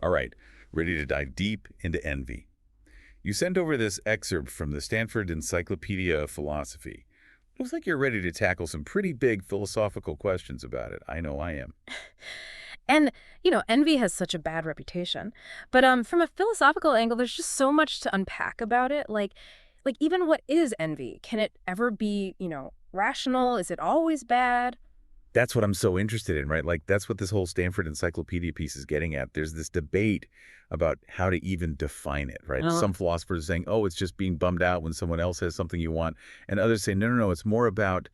All right, ready to dive deep into envy. You sent over this excerpt from the Stanford Encyclopedia of Philosophy. Looks like you're ready to tackle some pretty big philosophical questions about it. I know I am. And, envy has such a bad reputation. But from a philosophical angle, there's just so much to unpack about it. Like even what is envy? Can it ever be, rational? Is it always bad? That's what I'm so interested in, right? Like, that's what this whole Stanford Encyclopedia piece is getting at. There's this debate about how to even define it, right? Uh, Some philosophers are saying, oh, it's just being bummed out when someone else has something you want. And others say, no, no, no, it's more about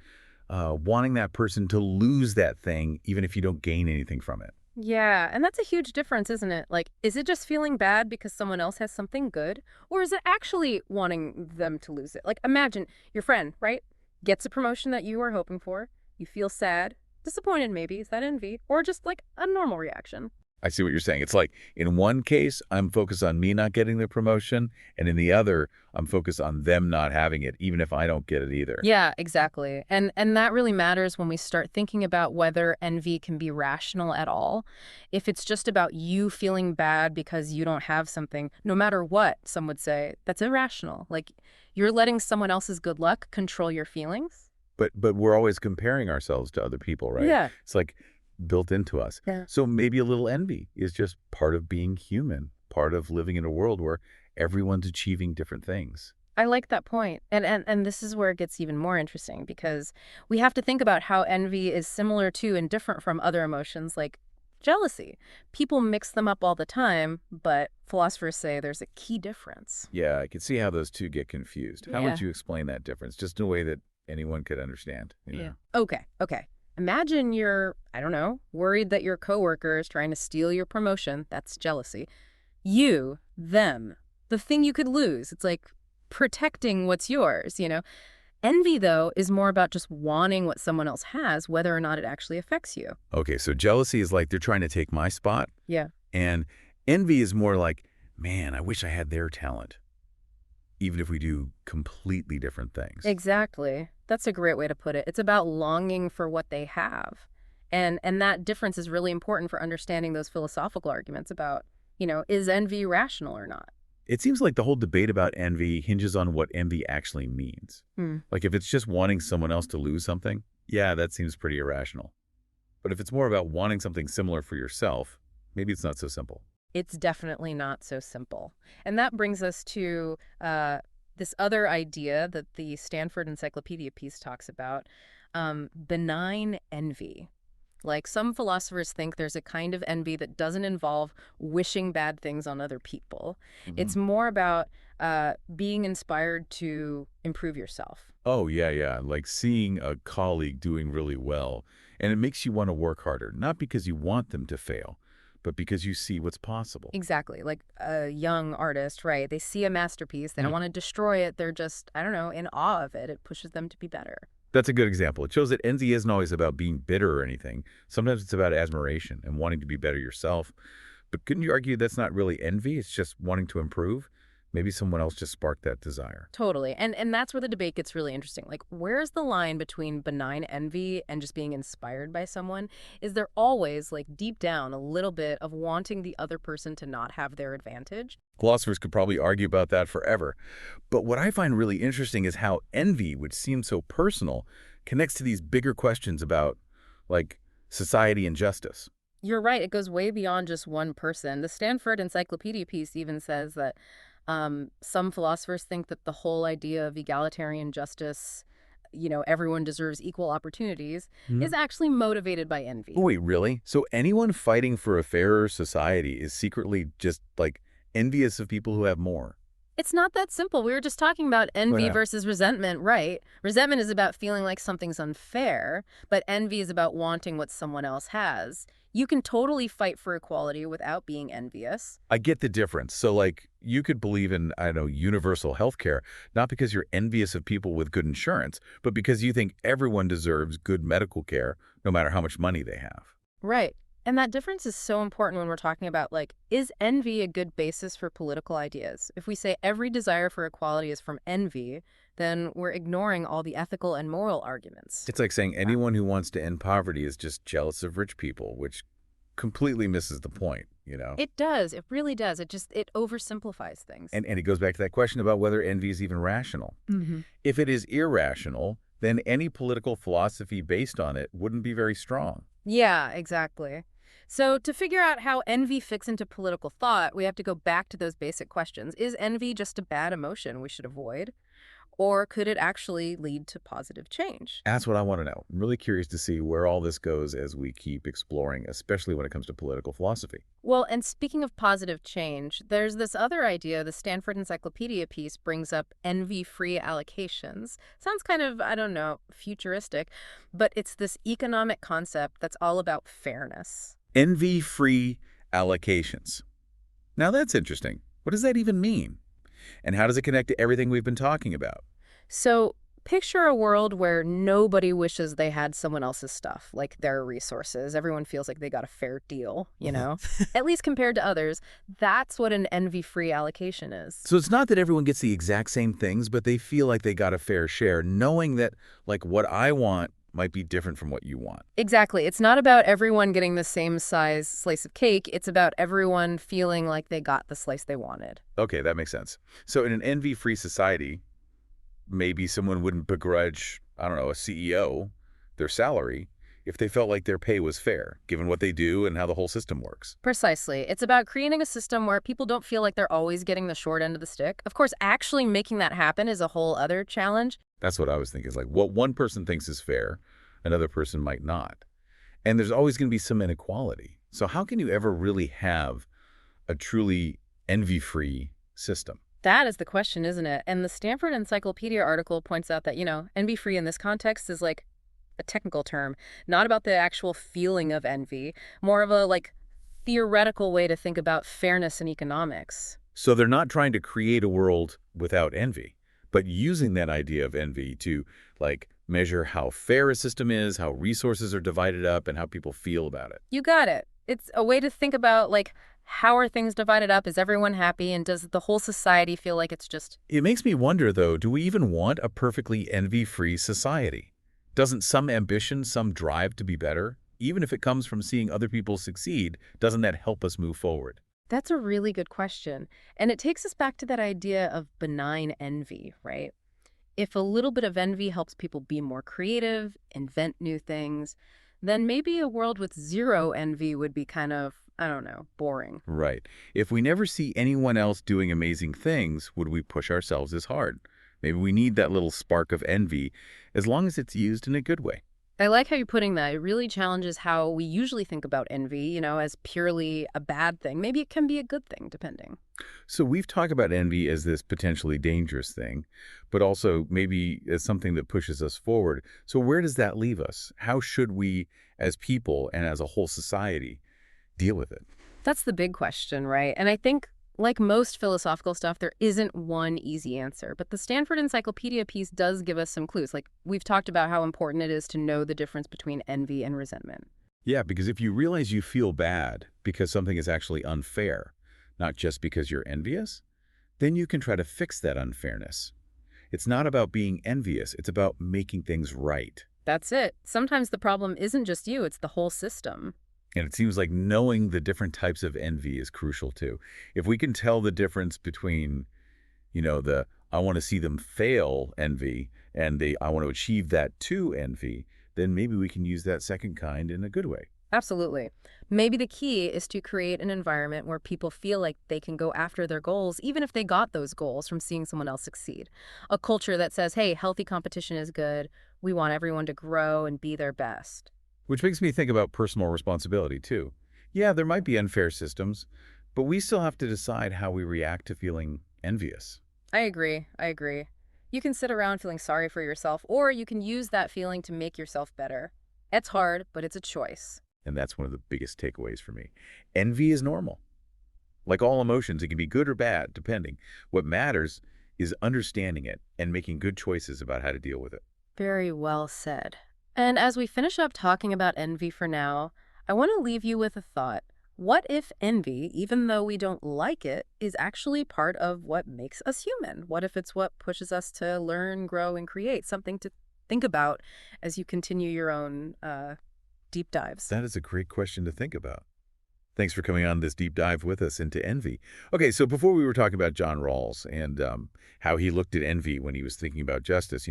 wanting that person to lose that thing, even if you don't gain anything from it. Yeah, and that's a huge difference, isn't it? Like, is it just feeling bad because someone else has something good? Or is it actually wanting them to lose it? Like, imagine your friend, right? Gets a promotion that you were hoping for. You feel sad, disappointed maybe. Is that envy? Or just like a normal reaction? I see what you're saying. It's like in one case, I'm focused on me not getting the promotion, and in the other, I'm focused on them not having it, even if I don't get it either. Yeah, exactly. And that really matters when we start thinking about whether envy can be rational at all. If it's just about you feeling bad because you don't have something, no matter what, some would say, that's irrational. Like you're letting someone else's good luck control your feelings. But we're always comparing ourselves to other people, right? Yeah. It's like built into us. Yeah. So maybe a little envy is just part of being human, part of living in a world where everyone's achieving different things. I like that point. And this is where it gets even more interesting because we have to think about how envy is similar to and different from other emotions like jealousy. People mix them up all the time, but philosophers say there's a key difference. Yeah, I can see how those two get confused. How Yeah. would you explain that difference, just in a way that anyone could understand, Yeah. Okay. Imagine you're, I don't know, worried that your coworker is trying to steal your promotion. That's jealousy. You, them, the thing you could lose. It's like protecting what's yours. Envy, though, is more about just wanting what someone else has, whether or not it actually affects you. Okay, so jealousy is like they're trying to take my spot, Yeah. and envy is more like, man, I wish I had their talent, even if we do completely different things. Exactly. That's a great way to put it. It's about longing for what they have. And that difference is really important for understanding those philosophical arguments about, is envy rational or not? It seems like the whole debate about envy hinges on what envy actually means. Hmm. Like if it's just wanting someone else to lose something, yeah, that seems pretty irrational. But if it's more about wanting something similar for yourself, maybe it's not so simple. It's definitely not so simple. And that brings us to this other idea that the Stanford Encyclopedia piece talks about, benign envy. Like some philosophers think there's a kind of envy that doesn't involve wishing bad things on other people. Hmm. It's more about being inspired to improve yourself. Oh, yeah, yeah. Like seeing a colleague doing really well, and it makes you want to work harder, not because you want them to fail, but because you see what's possible. Exactly. Like a young artist, right? They see a masterpiece, they don't Mm. want to destroy it. They're just, I don't know, in awe of it. It pushes them to be better. That's a good example. It shows that envy isn't always about being bitter or anything. Sometimes it's about admiration and wanting to be better yourself. But couldn't you argue that's not really envy? It's just wanting to improve? Maybe someone else just sparked that desire. Totally. And that's where the debate gets really interesting. Like, where's the line between benign envy and just being inspired by someone? Is there always, like, deep down, a little bit of wanting the other person to not have their advantage? Philosophers could probably argue about that forever. But what I find really interesting is how envy, which seems so personal, connects to these bigger questions about, like, society and justice. You're right. It goes way beyond just one person. The Stanford Encyclopedia piece even says that some philosophers think that the whole idea of egalitarian justice, everyone deserves equal opportunities, is actually motivated by Oh, envy. wait, really? So anyone fighting for a fairer society is secretly just, like, envious of people who have more? It's not that simple. We were just talking about Oh, envy yeah. versus resentment, right? Resentment is about feeling like something's unfair, but envy is about wanting what someone else has. You can totally fight for equality without being envious. I get the difference. So, like, you could believe in, I don't know, universal health care, not because you're envious of people with good insurance, but because you think everyone deserves good medical care, no matter how much money they have. Right. And that difference is so important when we're talking about, like, is envy a good basis for political ideas? If we say every desire for equality is from envy, then we're ignoring all the ethical and moral arguments. It's like saying anyone who wants to end poverty is just jealous of rich people, which completely misses the point, you know? It does. It really does. It oversimplifies things. And it goes back to that question about whether envy is even rational. Hmm. If it is irrational, then any political philosophy based on it wouldn't be very strong. Yeah, exactly. So to figure out how envy fits into political thought, we have to go back to those basic questions. Is envy just a bad emotion we should avoid? Or could it actually lead to positive change? That's what I want to know. I'm really curious to see where all this goes as we keep exploring, especially when it comes to political philosophy. Well, and speaking of positive change, there's this other idea the Stanford Encyclopedia piece brings up envy-free allocations. Sounds kind of, I don't know, futuristic, but it's this economic concept that's all about fairness. Envy-free allocations. Now that's interesting. What does that even mean? And how does it connect to everything we've been talking about? So picture a world where nobody wishes they had someone else's stuff, like their resources. Everyone feels like they got a fair deal, you know? At least compared to others. That's what an envy-free allocation is. So it's not that everyone gets the exact same things, but they feel like they got a fair share, knowing that, like, what I want might be different from what you want. Exactly. It's not about everyone getting the same size slice of cake. It's about everyone feeling like they got the slice they wanted. Okay, that makes sense. So in an envy-free society, maybe someone wouldn't begrudge, I don't know, a CEO their salary if they felt like their pay was fair, given what they do and how the whole system works. Precisely. It's about creating a system where people don't feel like they're always getting the short end of the stick. Of course, actually making that happen is a whole other challenge. That's what I was thinking. Is like what one person thinks is fair, another person might not. And there's always going to be some inequality. So how can you ever really have a truly envy-free system? That is the question, isn't it? And the Stanford Encyclopedia article points out that, envy-free in this context is like a technical term, not about the actual feeling of envy, more of a theoretical way to think about fairness in economics. So they're not trying to create a world without envy, but using that idea of envy to, like, measure how fair a system is, how resources are divided up, and how people feel about it. You got it. It's a way to think about, how are things divided up? Is everyone happy? And does the whole society feel like it's just... It makes me wonder, though, do we even want a perfectly envy-free society? Doesn't some ambition, some drive to be better, even if it comes from seeing other people succeed, doesn't that help us move forward? That's a really good question. And it takes us back to that idea of benign envy, right? If a little bit of envy helps people be more creative, invent new things, then maybe a world with zero envy would be kind of, I don't know, boring. Right. If we never see anyone else doing amazing things, would we push ourselves as hard? Maybe we need that little spark of envy, as long as it's used in a good way. I like how you're putting that. It really challenges how we usually think about envy, as purely a bad thing. Maybe it can be a good thing, depending. So we've talked about envy as this potentially dangerous thing, but also maybe as something that pushes us forward. So where does that leave us? How should we, as people and as a whole society, deal with it? That's the big question, right? And I think, like most philosophical stuff, there isn't one easy answer. But the Stanford Encyclopedia piece does give us some clues. Like, we've talked about how important it is to know the difference between envy and resentment. Yeah, because if you realize you feel bad because something is actually unfair, not just because you're envious, then you can try to fix that unfairness. It's not about being envious, it's about making things right. That's it. Sometimes the problem isn't just you, it's the whole system. And it seems like knowing the different types of envy is crucial too. If we can tell the difference between, the I want to see them fail envy and the I want to achieve that too envy, then maybe we can use that second kind in a good way. Absolutely. Maybe the key is to create an environment where people feel like they can go after their goals, even if they got those goals from seeing someone else succeed. A culture that says, hey, healthy competition is good. We want everyone to grow and be their best. Which makes me think about personal responsibility too. Yeah, there might be unfair systems, but we still have to decide how we react to feeling envious. I agree. You can sit around feeling sorry for yourself, or you can use that feeling to make yourself better. It's hard, but it's a choice. And that's one of the biggest takeaways for me. Envy is normal. Like all emotions, it can be good or bad, depending. What matters is understanding it and making good choices about how to deal with it. Very well said. And as we finish up talking about envy for now, I want to leave you with a thought. What if envy, even though we don't like it, is actually part of what makes us human? What if it's what pushes us to learn, grow, and create? Something to think about as you continue your own deep dives. That is a great question to think about. Thanks for coming on this deep dive with us into envy. Okay, so before we were talking about John Rawls and how he looked at envy when he was thinking about justice,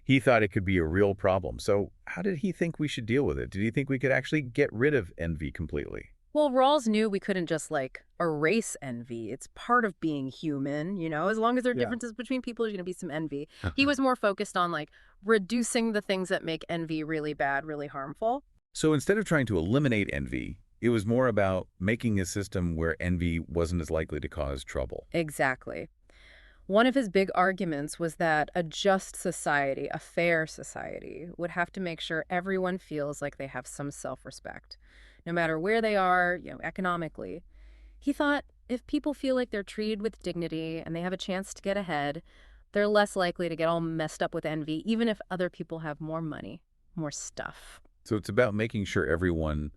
he thought it could be a real problem. So how did he think we should deal with it? Did he think we could actually get rid of envy completely? Well, Rawls knew we couldn't just, erase envy. It's part of being human, As long as there are Yeah. differences between people, there's going to be some envy. He was more focused on, reducing the things that make envy really bad, really harmful. So instead of trying to eliminate envy, it was more about making a system where envy wasn't as likely to cause trouble. Exactly. One of his big arguments was that a just society, a fair society, would have to make sure everyone feels like they have some self-respect, no matter where they are, economically. He thought if people feel like they're treated with dignity and they have a chance to get ahead, they're less likely to get all messed up with envy, even if other people have more money, more stuff. So it's about making sure everyone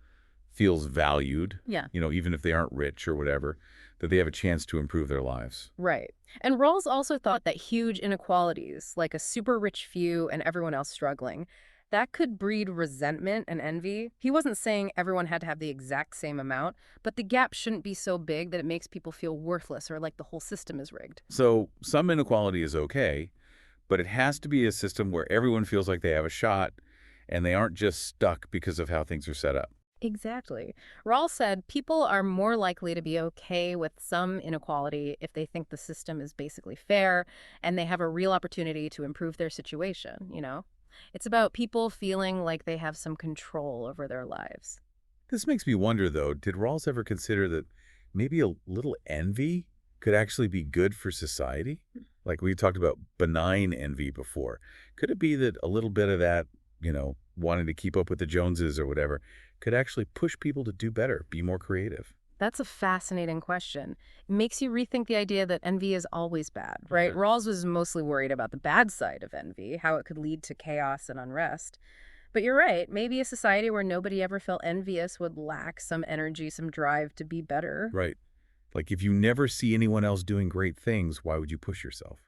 feels valued, Yeah. even if they aren't rich or whatever, that they have a chance to improve their lives. Right. And Rawls also thought that huge inequalities, like a super rich few and everyone else struggling, that could breed resentment and envy. He wasn't saying everyone had to have the exact same amount, but the gap shouldn't be so big that it makes people feel worthless or like the whole system is rigged. So some inequality is okay, but it has to be a system where everyone feels like they have a shot and they aren't just stuck because of how things are set up. Exactly. Rawls said people are more likely to be okay with some inequality if they think the system is basically fair and they have a real opportunity to improve their situation. It's about people feeling like they have some control over their lives. This makes me wonder, though, did Rawls ever consider that maybe a little envy could actually be good for society? Like we talked about benign envy before. Could it be that a little bit of that, wanting to keep up with the Joneses or whatever, could actually push people to do better, be more creative? That's a fascinating question. It makes you rethink the idea that envy is always bad, right? Yeah. Rawls was mostly worried about the bad side of envy, how it could lead to chaos and unrest. But you're right, maybe a society where nobody ever felt envious would lack some energy, some drive to be better. Right. Like if you never see anyone else doing great things, why would you push yourself?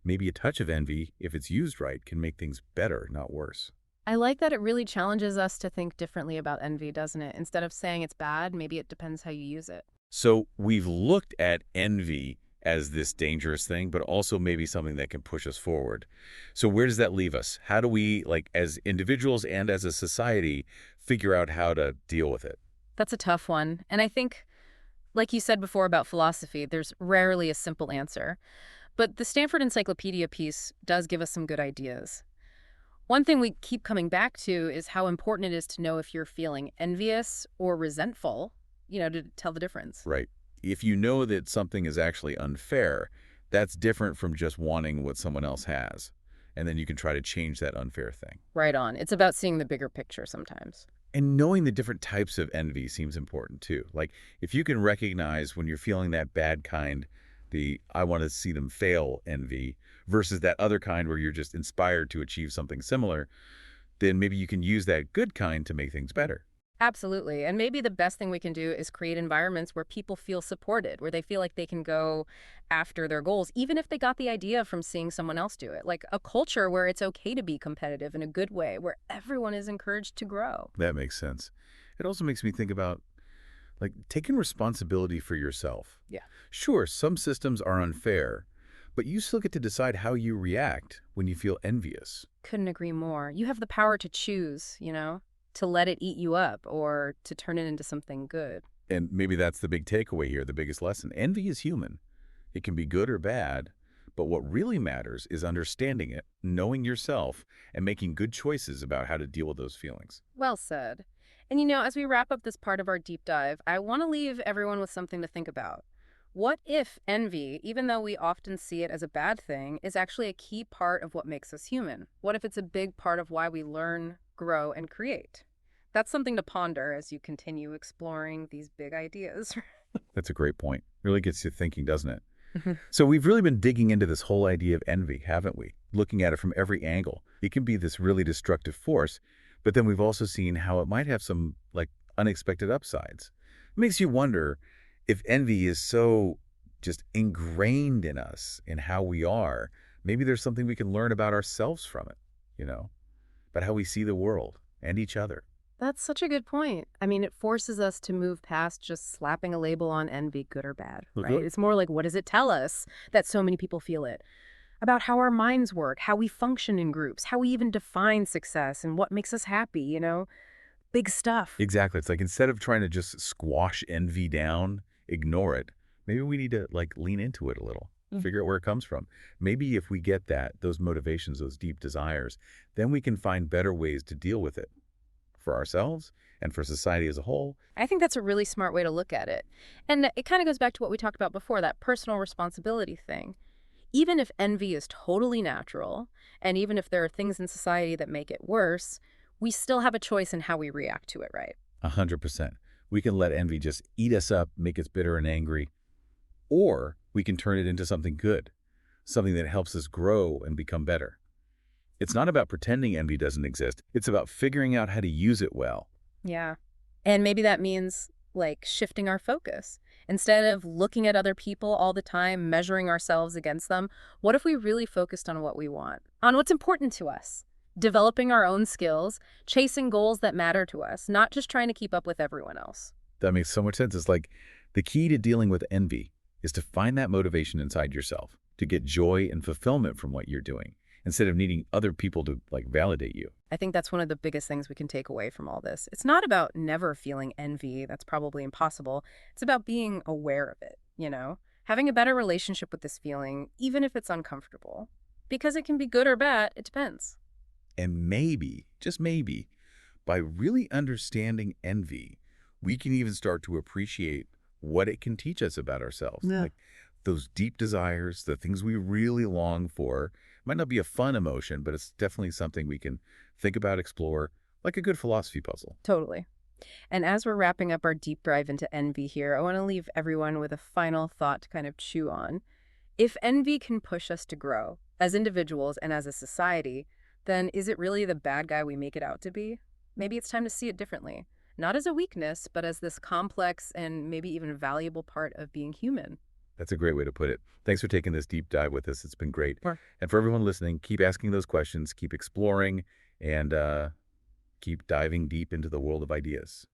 Maybe a touch of envy, if it's used right, can make things better, not worse. I like that it really challenges us to think differently about envy, doesn't it? Instead of saying it's bad, maybe it depends how you use it. So we've looked at envy as this dangerous thing, but also maybe something that can push us forward. So where does that leave us? How do we, like as individuals and as a society, figure out how to deal with it? That's a tough one. And I think, like you said before about philosophy, there's rarely a simple answer. But the Stanford Encyclopedia piece does give us some good ideas. One thing we keep coming back to is how important it is to know if you're feeling envious or resentful, to tell the difference. Right. If you know that something is actually unfair, that's different from just wanting what someone else has. And then you can try to change that unfair thing. Right on. It's about seeing the bigger picture sometimes. And knowing the different types of envy seems important too. Like if you can recognize when you're feeling that bad kind, the I want to see them fail envy versus that other kind where you're just inspired to achieve something similar, then maybe you can use that good kind to make things better. Absolutely. And maybe the best thing we can do is create environments where people feel supported, where they feel like they can go after their goals, even if they got the idea from seeing someone else do it. Like a culture where it's okay to be competitive in a good way, where everyone is encouraged to grow. That makes sense. It also makes me think about like taking responsibility for yourself. Yeah. Sure, some systems are unfair, but you still get to decide how you react when you feel envious. Couldn't agree more. You have the power to choose, to let it eat you up or to turn it into something good. And maybe that's the big takeaway here, the biggest lesson. Envy is human. It can be good or bad, but what really matters is understanding it, knowing yourself, and making good choices about how to deal with those feelings. Well said. And as we wrap up this part of our deep dive, I want to leave everyone with something to think about. What if envy, even though we often see it as a bad thing, is actually a key part of what makes us human? What if it's a big part of why we learn, grow, and create? That's something to ponder as you continue exploring these big ideas. That's a great point. Really gets you thinking, doesn't it? So we've really been digging into this whole idea of envy, haven't we? Looking at it from every angle. It can be this really destructive force, but then we've also seen how it might have some like unexpected upsides. It makes you wonder if envy is so just ingrained in us, in how we are, maybe there's something we can learn about ourselves from it, about how we see the world and each other. That's such a good point. I mean, it forces us to move past just slapping a label on envy, good or bad, right? Okay. It's more like, what does it tell us that so many people feel it? About how our minds work, how we function in groups, how we even define success and what makes us happy, Big stuff. Exactly. It's like instead of trying to just squash envy down, ignore it, maybe we need to like lean into it a little, Mm. figure out where it comes from. Maybe if we get those motivations, those deep desires, then we can find better ways to deal with it for ourselves and for society as a whole. I think that's a really smart way to look at it. And it kind of goes back to what we talked about before, that personal responsibility thing. Even if envy is totally natural, and even if there are things in society that make it worse, we still have a choice in how we react to it, right? 100%. We can let envy just eat us up, make us bitter and angry, or we can turn it into something good, something that helps us grow and become better. It's not about pretending envy doesn't exist. It's about figuring out how to use it well. Yeah. And maybe that means like shifting our focus. Instead of looking at other people all the time, measuring ourselves against them, what if we really focused on what we want, on what's important to us? Developing our own skills, chasing goals that matter to us, not just trying to keep up with everyone else. That makes so much sense. It's like the key to dealing with envy is to find that motivation inside yourself, to get joy and fulfillment from what you're doing, instead of needing other people to like validate you. I think that's one of the biggest things we can take away from all this. It's not about never feeling envy. That's probably impossible. It's about being aware of it. Having a better relationship with this feeling, even if it's uncomfortable. Because it can be good or bad, it depends. And maybe, just maybe, by really understanding envy, we can even start to appreciate what it can teach us about ourselves. Yeah. Like those deep desires, the things we really long for, might not be a fun emotion, but it's definitely something we can think about, explore, like a good philosophy puzzle. Totally. And as we're wrapping up our deep dive into envy here, I want to leave everyone with a final thought to kind of chew on. If envy can push us to grow as individuals and as a society, then is it really the bad guy we make it out to be? Maybe it's time to see it differently. Not as a weakness, but as this complex and maybe even valuable part of being human. That's a great way to put it. Thanks for taking this deep dive with us. It's been great. Sure. And for everyone listening, keep asking those questions, keep exploring, and keep diving deep into the world of ideas.